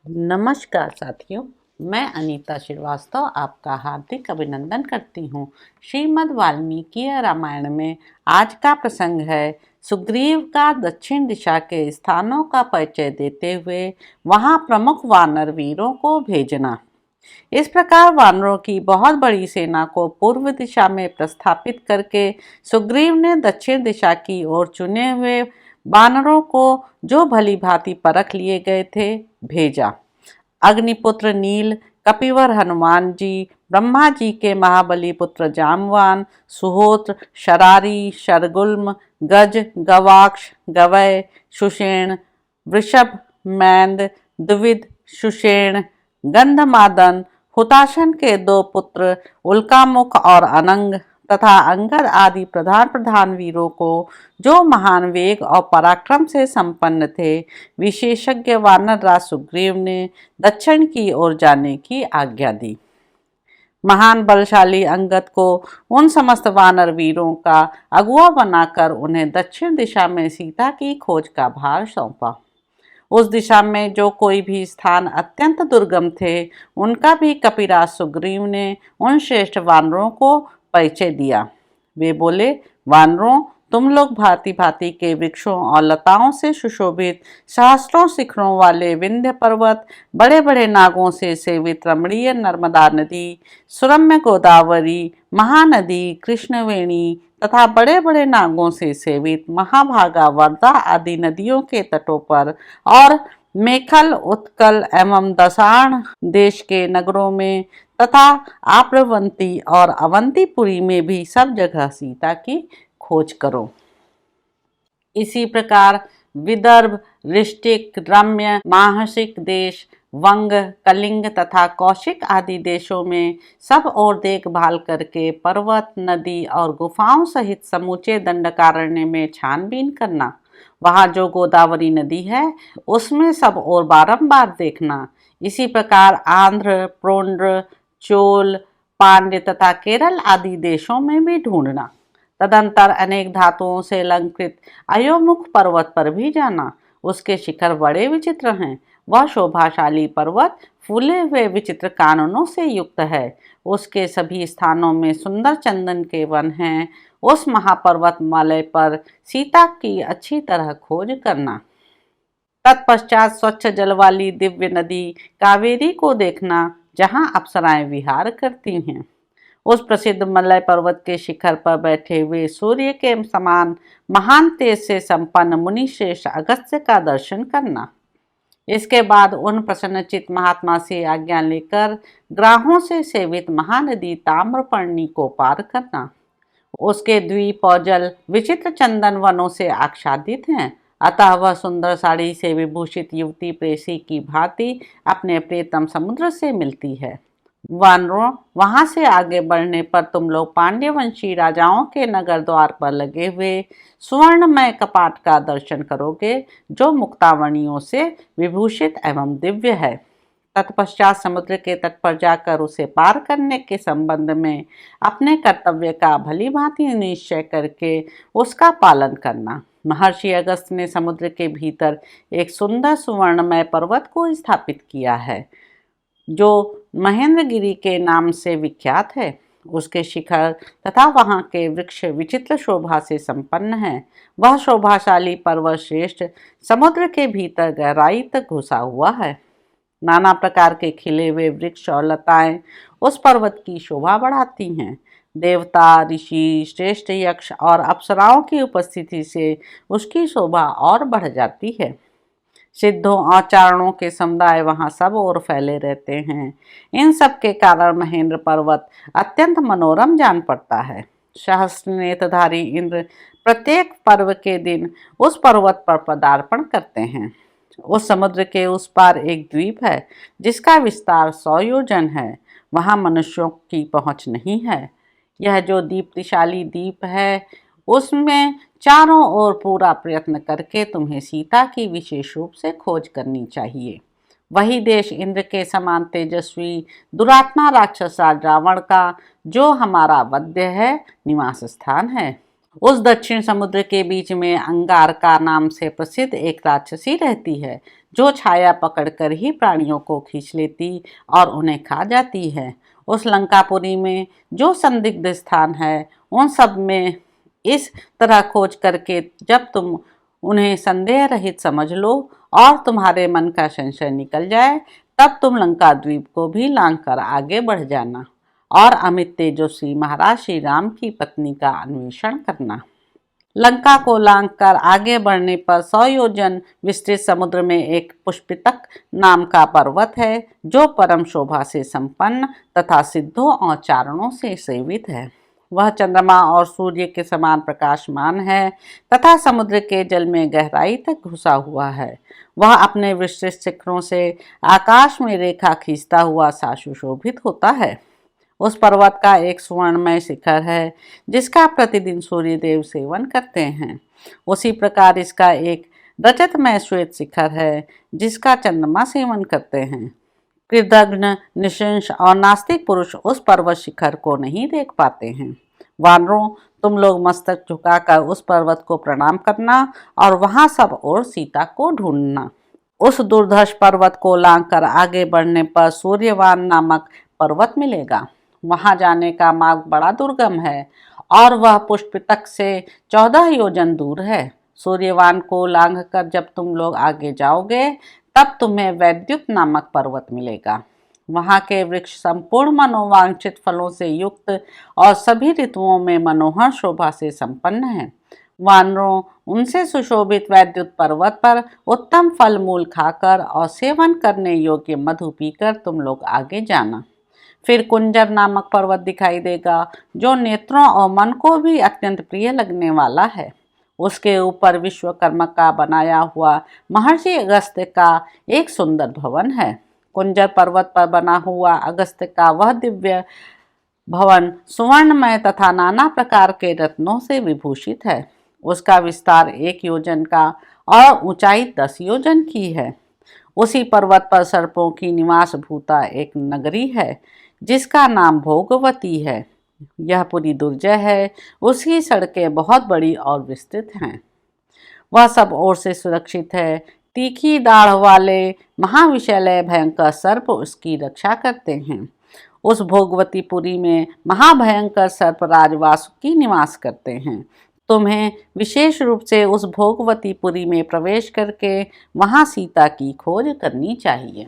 नमस्कार साथियों, मैं अनीता श्रीवास्तव आपका हार्दिक अभिनंदन करती हूँ। श्रीमद् वाल्मीकि रामायण में आज का प्रसंग है सुग्रीव का दक्षिण दिशा के स्थानों का परिचय देते हुए वहाँ प्रमुख वानर वीरों को भेजना। इस प्रकार वानरों की बहुत बड़ी सेना को पूर्व दिशा में प्रस्थापित करके सुग्रीव ने दक्षिण दिशा की ओर चुने हुए वानरों को, जो भली भांति परख लिए गए थे, भेजा। अग्निपुत्र नील, कपिवर हनुमान जी, ब्रह्मा जी के महाबली पुत्र जामवान, सुहोत्र, शरारी, शरगुल्म, गज, गवाक्ष, गवय, सुषेण, वृषभ, मैंद, द्विविद, सुषेण, गंधमादन, हुताशन के दो पुत्र उल्कामुख और अनंग तथा अंगद आदि प्रधान प्रधान वीरों को, जो महान वेग और पराक्रम से संपन्न थे, विशेषज्ञ वानर राज सुग्रीव ने दक्षिण की ओर जाने की आज्ञा दी। महान बलशाली अंगद को उन समस्त वानर वीरों का अगुआ बनाकर उन्हें दक्षिण दिशा में सीता की खोज का भार सौंपा। उस दिशा में जो कोई भी स्थान अत्यंत दुर्गम थे, उनका भी कपिराज सुग्रीव ने उन श्रेष्ठ वानरों को परिचय दिया। वे बोले, वानरों, तुम लोग भांति भांति के वृक्षों और लताओं से सुशोभित सहस्त्रों शिखरों वाले विंध्य पर्वत, बड़े बड़े नागों से सेवित रमणीय नर्मदा नदी, सुरम्य गोदावरी, महानदी कृष्णवेणी तथा बड़े बड़े नागों से सेवित महाभागा वर्धा आदि नदियों के तटों पर और मेखल, उत्कल एवं दसाण देश के नगरों में तथा आप्रवंती और अवंतीपुरी में भी सब जगह सीता की खोज करो। इसी प्रकार विदर्भ, ऋष्टिक, रम्य, माहसिक देश, वंग, कलिंग तथा कौशिक आदि देशों में सब ओर देखभाल करके पर्वत, नदी और गुफाओं सहित समूचे दंडकारण्य में छानबीन करना। वहाँ जो गोदावरी नदी है, उसमें सब ओर बारंबार देखना। इसी प्रकार आंध्र, प्रोंड्र, चोल, पांड्य तथा केरल आदि देशों में भी ढूंढना। तदंतर अनेक धातुओं से अलंकृत अयोमुख पर्वत पर भी जाना। उसके शिखर बड़े विचित्र हैं। वह शोभाशाली पर्वत फूले हुए विचित्र काननों से युक्त है। उसके सभी स्थानों में सुंदर चंदन के वन हैं। उस महापर्वत मालय पर सीता की अच्छी तरह खोज करना। तत्पश्चात स्वच्छ जल वाली दिव्य नदी कावेरी को देखना, जहाँ अप्सराएं विहार करती हैं। उस प्रसिद्ध मलय पर्वत के शिखर पर बैठे हुए सूर्य के समान महान तेज से संपन्न मुनि श्रेष्ठ अगस्त्य का दर्शन करना। इसके बाद उन प्रसन्नचित महात्मा से आज्ञा लेकर ग्राहों से सेवित महानदी ताम्रपर्णी को पार करना। उसके द्वीप और जल विचित्र चंदन वनों से आच्छादित हैं, अतः वह सुंदर साड़ी से विभूषित युवती प्रेसी की भांति अपने प्रियतम समुद्र से मिलती है। वानरों, वहां से आगे बढ़ने पर तुम लोग पांड्यवंशी राजाओं के नगर द्वार पर लगे हुए सुवर्णमय कपाट का दर्शन करोगे, जो मुक्तावणियों से विभूषित एवं दिव्य है। तत्पश्चात समुद्र के तट पर जाकर उसे पार करने के संबंध में अपने कर्तव्य का भली भांति निश्चय करके उसका पालन करना। महर्षि अगस्त ने समुद्र के भीतर एक सुंदर सुवर्णमय पर्वत को स्थापित किया है, जो महेंद्रगिरी के नाम से विख्यात है। उसके शिखर तथा वहाँ के वृक्ष विचित्र शोभा से संपन्न है। वह शोभाशाली पर्वत श्रेष्ठ समुद्र के भीतर गहराई तक घुसा हुआ है। नाना प्रकार के खिले हुए वृक्ष और लताएं उस पर्वत की शोभा बढ़ाती हैं। देवता, ऋषि, श्रेष्ठ यक्ष और अप्सराओं की उपस्थिति से उसकी शोभा और बढ़ जाती है। सिद्धों और चारणों के समुदाय वहाँ सब ओर फैले रहते हैं। इन सब के कारण महेंद्र पर्वत अत्यंत मनोरम जान पड़ता है। सहस्त्र नेत्रधारी इंद्र प्रत्येक पर्व के दिन उस पर्वत पर पदार्पण करते हैं। उस समुद्र के उस पार एक द्वीप है, जिसका विस्तार 100 योजन है। वहाँ मनुष्यों की पहुँच नहीं है। यह जो दीप्तिशाली द्वीप है, उसमें चारों ओर पूरा प्रयत्न करके तुम्हें सीता की विशेष रूप से खोज करनी चाहिए। वही देश इंद्र के समान तेजस्वी दुरात्मा राक्षस रावण का, जो हमारा वध्य है, निवास स्थान है। उस दक्षिण समुद्र के बीच में अंगारका नाम से प्रसिद्ध एक राक्षसी रहती है, जो छाया पकड़कर ही प्राणियों को खींच लेती और उन्हें खा जाती है। उस लंकापुरी में जो संदिग्ध स्थान है उन सब में इस तरह खोज करके जब तुम उन्हें संदेह रहित समझ लो और तुम्हारे मन का संशय निकल जाए, तब तुम लंका द्वीप को भी लांघ कर आगे बढ़ जाना और अमित तेजस्वी महाराज श्री राम की पत्नी का अन्वेषण करना। लंका को लांघ कर आगे बढ़ने पर 100 योजन विस्तृत समुद्र में एक पुष्पितक नाम का पर्वत है, जो परम शोभा से संपन्न तथा सिद्धों और चारणों से सेवित है। वह चंद्रमा और सूर्य के समान प्रकाशमान है तथा समुद्र के जल में गहराई तक घुसा हुआ है। वह अपने विस्तृत शिखरों से आकाश में रेखा खींचता हुआ सा सुशोभित होता है। उस पर्वत का एक सुवर्णमय शिखर है जिसका प्रतिदिन सूर्यदेव सेवन करते हैं। उसी प्रकार इसका एक रजतमय श्वेत शिखर है जिसका चंद्रमा सेवन करते हैं। कृतघ्न, निशंस और नास्तिक पुरुष उस पर्वत शिखर को नहीं देख पाते हैं। वानरों, तुम लोग मस्तक झुकाकर उस पर्वत को प्रणाम करना और वहां सब ओर सीता को ढूंढना। उस दुर्धर्ष पर्वत को लांघ कर आगे बढ़ने पर सूर्यवान नामक पर्वत मिलेगा। वहां जाने का मार्ग बड़ा दुर्गम है और वह पुष्पितक से 14 योजन दूर है। सूर्यवान को लांघ कर जब तुम लोग आगे जाओगे तब तुम्हें वैद्युत नामक पर्वत मिलेगा। वहां के वृक्ष संपूर्ण मनोवांछित फलों से युक्त और सभी ऋतुओं में मनोहर शोभा से संपन्न है। वानरों, उनसे सुशोभित वैद्युत पर्वत पर उत्तम फल मूल खाकर और सेवन करने योग्य मधु पीकर तुम लोग आगे जाना। फिर कुंजर नामक पर्वत दिखाई देगा जो नेत्रों और मन को भी अत्यंत प्रिय लगने वाला है। उसके ऊपर विश्वकर्मा का बनाया हुआ महर्षि अगस्त्य का एक सुंदर भवन है। कुंजर पर्वत पर बना हुआ अगस्त्य का वह दिव्य भवन सुवर्णमय तथा नाना प्रकार के रत्नों से विभूषित है। उसका विस्तार 1 योजन का और ऊंचाई 10 योजन की है। उसी पर्वत पर सर्पों की निवास भूता एक नगरी है जिसका नाम भोगवती है। यह पूरी दुर्जय है। उसकी सड़कें बहुत बड़ी और विस्तृत हैं। वह सब ओर से सुरक्षित है। तीखी दाढ़ वाले महाविषैले भयंकर सर्प उसकी रक्षा करते हैं। उस भोगवतीपुरी में महाभयंकर सर्पराज वासुकी निवास करते हैं। तुम्हें विशेष रूप से उस भोगवतीपुरी में प्रवेश करके वहां सीता की खोज करनी चाहिए।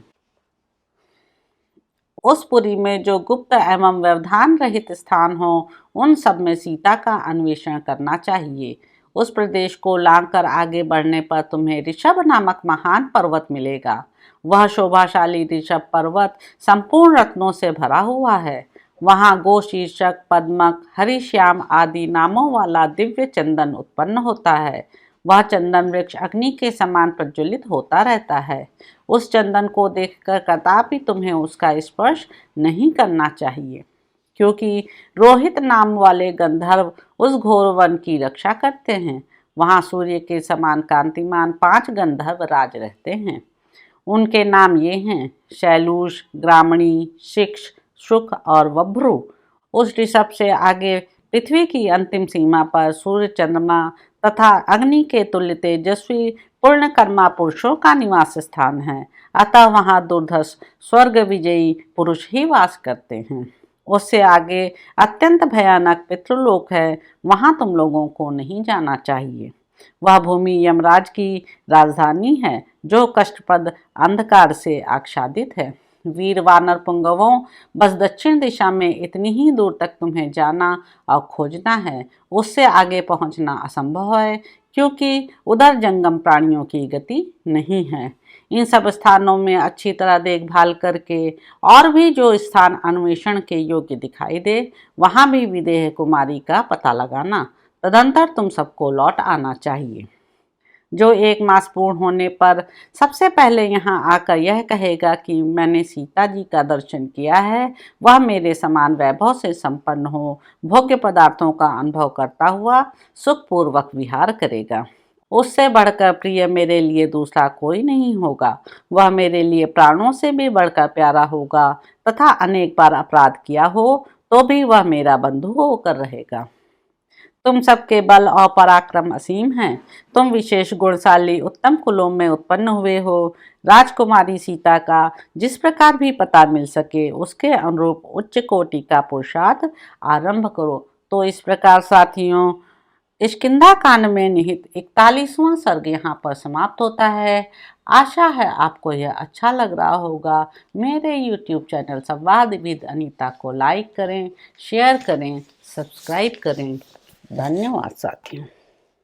उस पुरी में जो गुप्त एवं व्यवधान रहित स्थान हो उन सब में सीता का अन्वेषण करना चाहिए। उस प्रदेश को लांघ कर आगे बढ़ने पर तुम्हें ऋषभ नामक महान पर्वत मिलेगा। वह शोभाशाली ऋषभ पर्वत संपूर्ण रत्नों से भरा हुआ है। वहाँ गोशीर्षक, पद्मक, हरिश्याम आदि नामों वाला दिव्य चंदन उत्पन्न होता है। वह चंदन वृक्ष अग्नि के समान प्रज्वलित होता रहता है। उस चंदन को देखकर कदापि तुम्हें उसका स्पर्श नहीं करना चाहिए, क्योंकि रोहित नाम वाले गंधर्व उस घोर वन की रक्षा करते हैं। वहाँ सूर्य के समान कांतिमान 5 गंधर्व राज रहते हैं। उनके नाम ये हैं: शैलूष, ग्रामणी, शिक्ष, शुक और वभ्रु। उस ऋषभ से आगे पृथ्वी की अंतिम सीमा पर सूर्य, चंद्रमा तथा अग्नि के तुल्य तेजस्वी पूर्णकर्मा पुरुषों का निवास स्थान है। अतः वहाँ दुर्धर्ष स्वर्ग विजयी पुरुष ही वास करते हैं। उससे आगे अत्यंत भयानक पितृलोक है। वहाँ तुम लोगों को नहीं जाना चाहिए। वह भूमि यमराज की राजधानी है जो कष्टप्रद अंधकार से आच्छादित है। वीर वानर पुंगवों, बस दक्षिण दिशा में इतनी ही दूर तक तुम्हें जाना और खोजना है। उससे आगे पहुंचना असंभव है, क्योंकि उधर जंगम प्राणियों की गति नहीं है। इन सब स्थानों में अच्छी तरह देखभाल करके और भी जो स्थान अन्वेषण के योग्य दिखाई दे, वहां भी विदेह कुमारी का पता लगाना। तदंतर तुम सबको लौट आना चाहिए। जो 1 मास पूर्ण होने पर सबसे पहले यहाँ आकर यह कहेगा कि मैंने सीता जी का दर्शन किया है, वह मेरे समान वैभव से संपन्न हो, भोग्य पदार्थों का अनुभव करता हुआ सुखपूर्वक विहार करेगा। उससे बढ़कर प्रिय मेरे लिए दूसरा कोई नहीं होगा। वह मेरे लिए प्राणों से भी बढ़कर प्यारा होगा तथा अनेक बार अपराध किया हो तो भी वह मेरा बंधु होकर रहेगा। तुम सबके बल और पराक्रम असीम हैं। तुम विशेष गुणशाली उत्तम कुलों में उत्पन्न हुए हो। राजकुमारी सीता का जिस प्रकार भी पता मिल सके उसके अनुरूप उच्च कोटि का पुरुषार्थ आरंभ करो। तो इस प्रकार साथियों, किष्किंधा कांड में निहित 41वां सर्ग यहाँ पर समाप्त होता है। आशा है आपको यह अच्छा लग रहा होगा। मेरे YouTube चैनल संवाद विद अनीता को लाइक करें, शेयर करें, सब्सक्राइब करें। धन्यवाद साथियों।